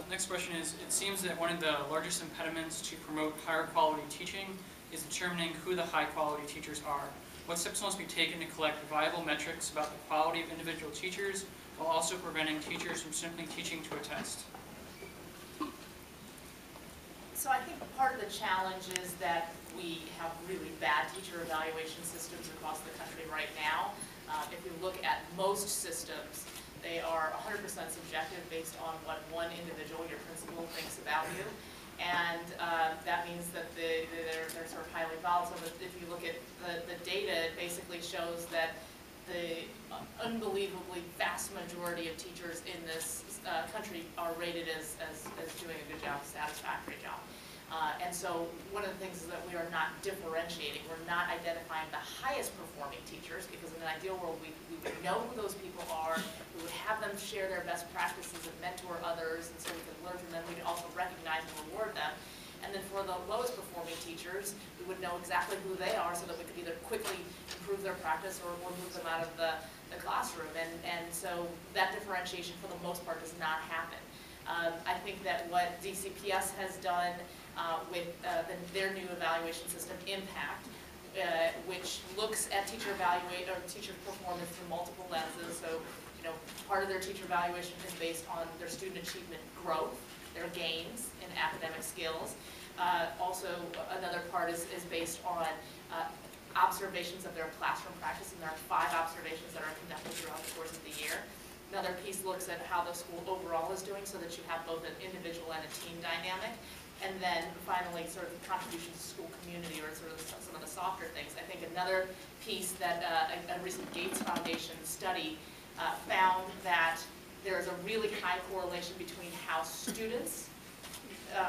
Next question is, it seems that one of the largest impediments to promote higher quality teaching is determining who the high quality teachers are. What steps must be taken to collect viable metrics about the quality of individual teachers while also preventing teachers from simply teaching to a test? So I think part of the challenge is that we have really bad teacher evaluation systems across the country right now. If you look at most systems, they are 100% subjective based on what one individual, your principal, thinks about you. And that means that they're sort of highly volatile. But if you look at the data, it basically shows that the unbelievably vast majority of teachers in this country are rated as doing a good job, a satisfactory job. And so one of the things is that we are not differentiating. We're not identifying the highest performing teachers, because in an ideal world we would know who those people are, we would have them share their best practices and mentor others, and so we could learn from them. We'd also recognize and reward them. And then for the lowest performing teachers, we would know exactly who they are so that we could either quickly improve their practice or move them out of the classroom. And so that differentiation for the most part does not happen. I think that what DCPS has done with their new evaluation system, Impact, which looks at teacher performance through multiple lenses. So, part of their teacher evaluation is based on their student achievement growth, their gains in academic skills. Also, another part is based on observations of their classroom practice, and there are 5 observations that are conducted throughout the course of the year. Another piece looks at how the school overall is doing, so that you have both an individual and a team dynamic. And then finally, sort of the contributions to school community, or sort of some of the softer things. I think another piece that a recent Gates Foundation study found that there is a really high correlation between how students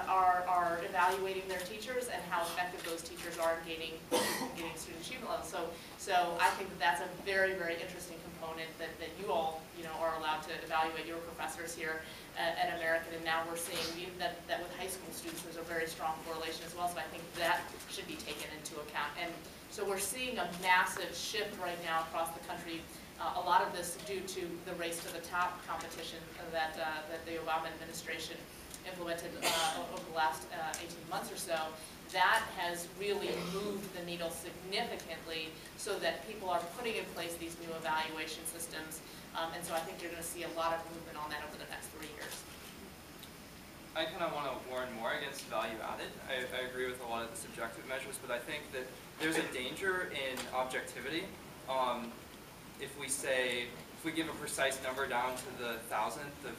are evaluating their teachers and how effective those teachers are in gaining student achievement levels. So I think that that's a very, very interesting component that you all are allowed to evaluate your professors here at American, and now we're seeing that with high school students there's a very strong correlation as well, so I think that should be taken into account. And so we're seeing a massive shift right now across the country, a lot of this due to the race to the top competition that the Obama administration implemented over the last 18 months or so. That has really moved the needle significantly so that people are putting in place these new evaluation systems. And so I think you're going to see a lot of movement on that over the next 3 years. I kind of want to warn more against value added. I agree with a lot of the subjective measures, but I think that there's a danger in objectivity. If we give a precise number down to the thousandth of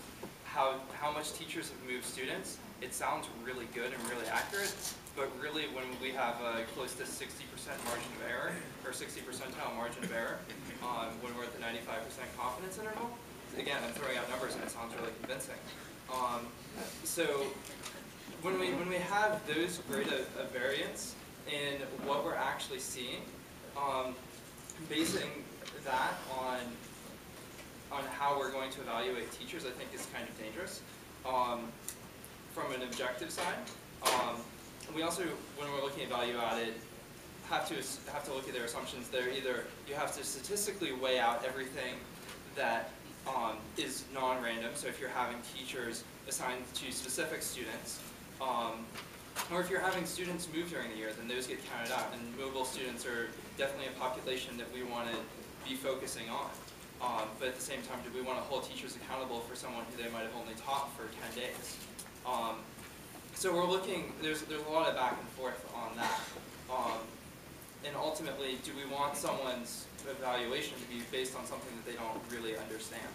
how much teachers have moved students, it sounds really good and really accurate, but really when we have a close to 60% margin of error, or 60 percentile margin of error, when we're at the 95% confidence interval, again, I'm throwing out numbers and it sounds really convincing. So when we have those great a variance in what we're actually seeing, basing that on how we're going to evaluate teachers, I think is kind of dangerous. From an objective side, we also, when we're looking at value added, have to look at their assumptions. They're either you have to statistically weigh out everything that is non-random. So if you're having teachers assigned to specific students, or if you're having students move during the year, then those get counted out. And mobile students are definitely a population that we want to be focusing on. But at the same time, do we want to hold teachers accountable for someone who they might have only taught for 10 days? So we're looking, there's a lot of back and forth on that. And ultimately, do we want someone's evaluation to be based on something that they don't really understand?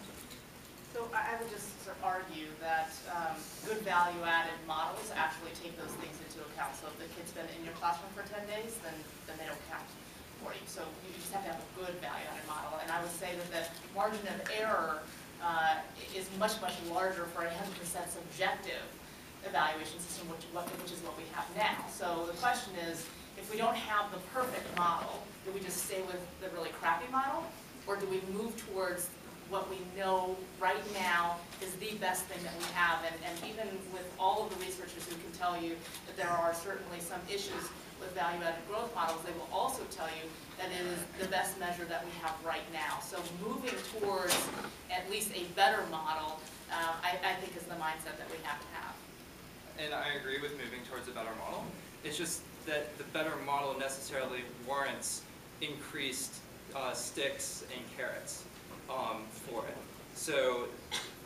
So I would just sort of argue that good value-added models actually take those things into account. So if the kid's been in your classroom for 10 days, then they don't count for you. So you just have to have a good value-added model. And I would say that the margin of error is much, much larger for a 100% subjective evaluation system, which is what we have now. So the question is, if we don't have the perfect model, do we just stay with the really crappy model? Or do we move towards what we know right now is the best thing that we have? And even with all of the researchers who can tell you that there are certainly some issues with value-added growth models, they will also tell you that it is the best measure that we have right now. So moving towards at least a better model I think is the mindset that we have to have. And I agree with moving towards a better model. It's just that the better model necessarily warrants increased sticks and carrots for it. So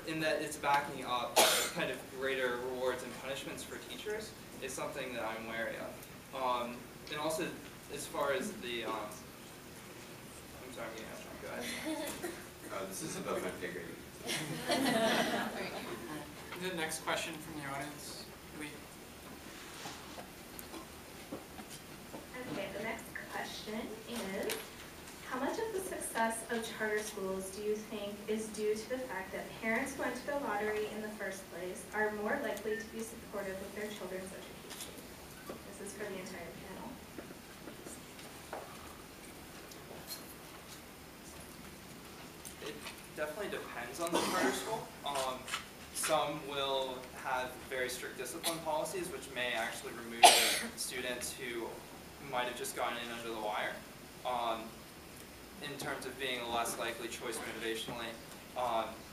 in that it's backing up kind of greater rewards and punishments for teachers is something that I'm wary of. And also, as far as the, I'm sorry, I'm getting off track. Go ahead. This is above my pay grade. The next question from the audience. Rhee. Okay, the next question is, how much of the success of charter schools do you think is due to the fact that parents who enter the lottery in the first place are more likely to be supportive of their children's education? This is for the entire panel. It definitely depends on the charter school. Some will have very strict discipline policies, which may actually remove students who might have just gotten in under the wire. In terms of being a less likely choice motivationally,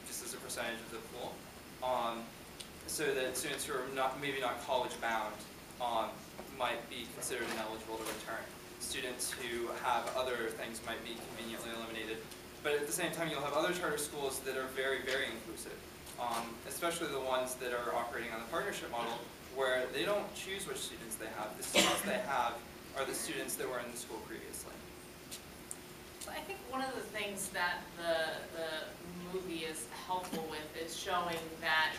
just as a percentage of the pool. So that students who are maybe not college bound might be considered ineligible to return. Students who have other things might be conveniently eliminated. But at the same time, you'll have other charter schools that are very, very inclusive, especially the ones that are operating on the partnership model, where they don't choose which students they have. The students they have are the students that were in the school previously. I think one of the things that the movie is helpful with is showing that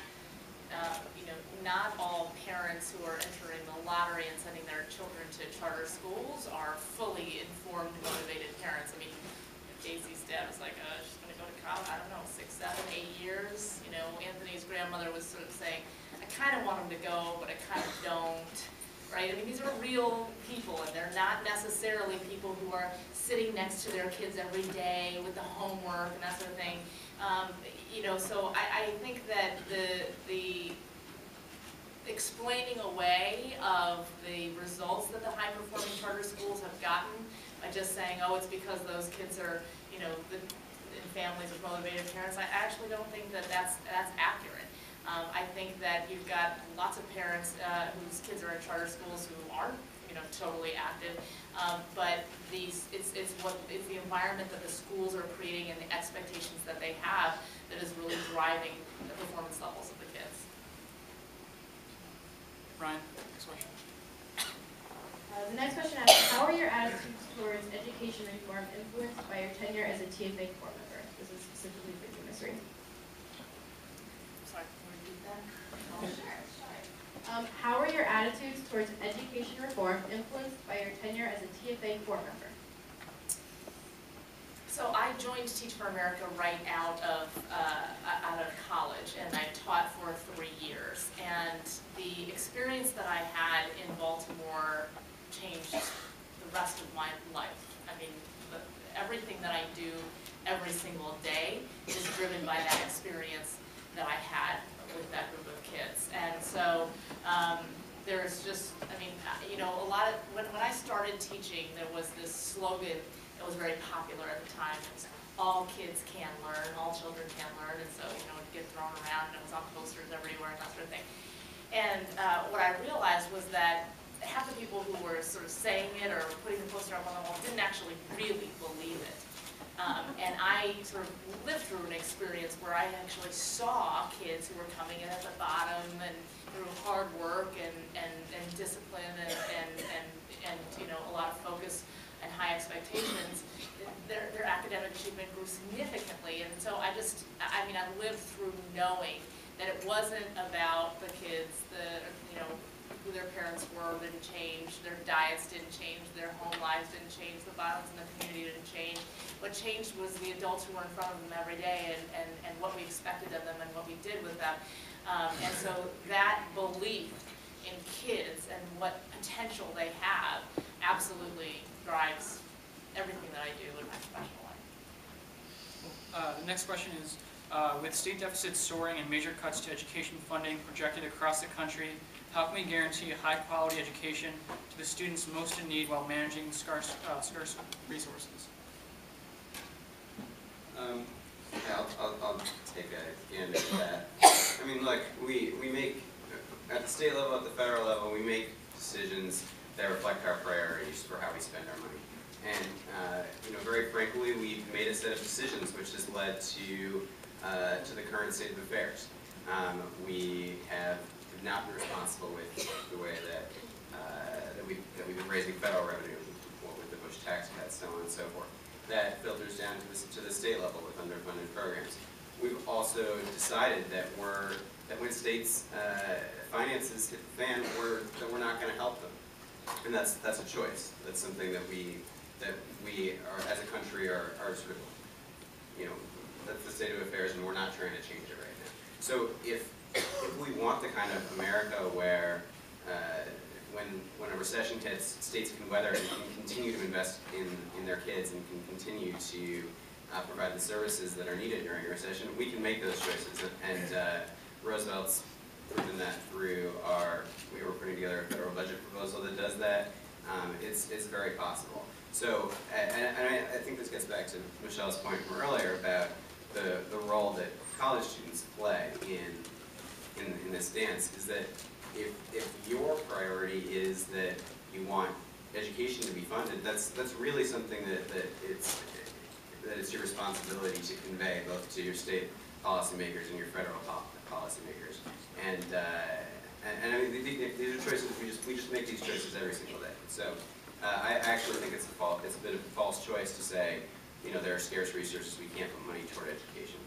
not all parents who are entering the lottery and sending their children to charter schools are fully informed, motivated parents. I mean, Casey's dad was like, she's going to go to college, I don't know, 6, 7, 8 years. You know, Anthony's grandmother was sort of saying, I kind of want him to go, but I kind of don't. Right? I mean, these are real people, and they're not necessarily people who are sitting next to their kids every day with the homework and that sort of thing. So I think that the explaining away of the results that the high-performing charter schools have gotten by just saying, oh, it's because those kids are, in families of motivated parents, I actually don't think that that's accurate. I think that you've got lots of parents whose kids are in charter schools who aren't, totally active, but it's the environment that the schools are creating and the expectations that they have that is really driving the performance levels of the kids. Ryan, next question. The next question asks, how are your attitudes towards education reform influenced by your tenure as a TFA corps member? This is specifically for you, Ms. Rhee. Sorry, can you repeat that? Oh, sure. How are your attitudes towards education reform influenced by your tenure as a TFA corps member? So I joined Teach for America right out of college, and I taught for 3 years. And the experience that I had in Baltimore changed the rest of my life. I mean, everything that I do every single day is driven by that experience that I had with that group of kids. And so there's just, a lot of, when I started teaching, there was this slogan that was very popular at the time. It was, all kids can learn, all children can learn, and so, it would get thrown around, and it was on posters everywhere and that sort of thing. And what I realized was that half the people who were sort of saying it or putting the poster up on the wall didn't actually really believe it. And I sort of lived through an experience where I actually saw kids who were coming in at the bottom and through hard work and discipline and a lot of focus and high expectations, their academic achievement grew significantly. And so I lived through knowing that it wasn't about the kids, who their parents were didn't change, their diets didn't change, their home lives didn't change, the violence in the community didn't change. What changed was the adults who were in front of them every day and what we expected of them and what we did with them. And so that belief in kids and what potential they have absolutely drives everything that I do in my professional life. The next question is, with state deficits soaring and major cuts to education funding projected across the country, how can we guarantee a high-quality education to the students most in need while managing scarce resources? Yeah, I'll take a gander at that. I mean, look, we make, at the state level, at the federal level, we make decisions that reflect our priorities for how we spend our money. And, very frankly, we've made a set of decisions which has led to the current state of affairs. We have not been responsible with the way that we've been raising federal revenue, with the Bush tax cuts, so on and so forth. That filters down to the state level with underfunded programs. We've also decided that when states' finances hit the fan, that we're not going to help them, and that's a choice. That's something that we are, as a country, are sort of, that's the state of affairs, and we're not trying to change it right now. So if we want the kind of America where when a recession hits, states can weather it and can continue to invest in their kids and can continue to provide the services that are needed during a recession, we can make those choices. And Roosevelt's proven that through we were putting together a federal budget proposal that does that. It's very possible. So, and I think this gets back to Michelle's point from earlier about the role that college students play in this dance, is that if your priority is that you want education to be funded, that's really something that it's your responsibility to convey both to your state policymakers and your federal policymakers. And I mean, these are choices we just make these choices every single day. So I actually think it's a bit of a false choice to say, there are scarce resources, we can't put money toward education.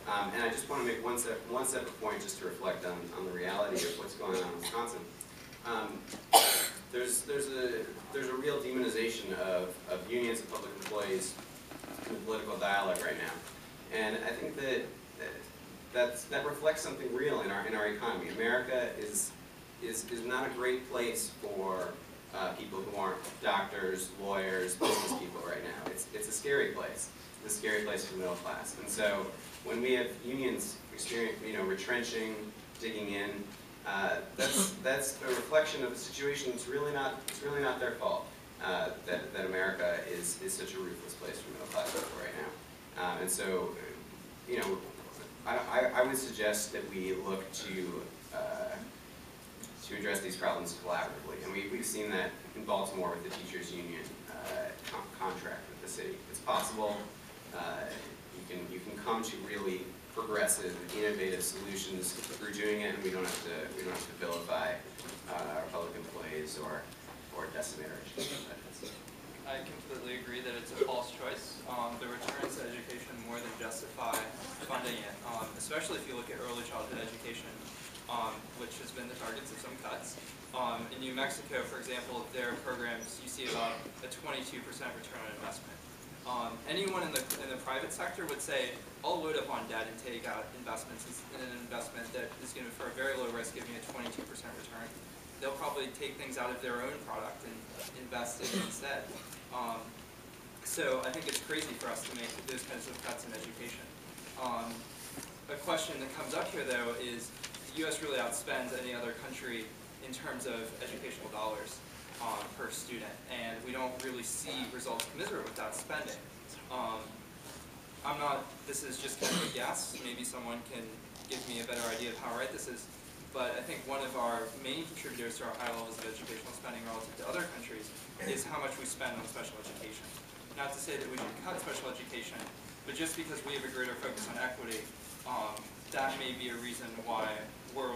And I just want to make one separate point just to reflect on the reality of what's going on in Wisconsin. There's a real demonization of unions and public employees in the political dialogue right now, and I think that reflects something real in our economy. America is not a great place for people who aren't doctors, lawyers, business people right now. It's a scary place. It's a scary place for the middle class. And so when we have unions retrenching, digging in, that's a reflection of a situation that's really not their fault. That America is such a ruthless place for middle class people right now. And so, I would suggest that we look to address these problems collaboratively. And we've seen that in Baltimore with the teachers' union contract with the city. It's possible. You can come to really progressive, innovative solutions through doing it, and we don't have to vilify our public employees or decimate our education benefits. I completely agree that it's a false choice. The returns to education more than justify funding it, especially if you look at early childhood education, which has been the targets of some cuts. In New Mexico, for example, their programs, you see about a 22% return on investment. Anyone in the private sector would say, I'll load up on debt and take out investments in an investment that is going to, for a very low risk, give me a 22% return. They'll probably take things out of their own product and invest it instead. So I think it's crazy for us to make those kinds of cuts in education. A question that comes up here, though, is the U.S. really outspends any other country in terms of educational dollars per student, and we don't really see results commensurate with that spending. This is just kind of a guess. Maybe someone can give me a better idea of how right this is, but I think one of our main contributors to our high levels of educational spending relative to other countries is how much we spend on special education. Not to say that we should cut special education, but just because we have a greater focus on equity, that may be a reason why we're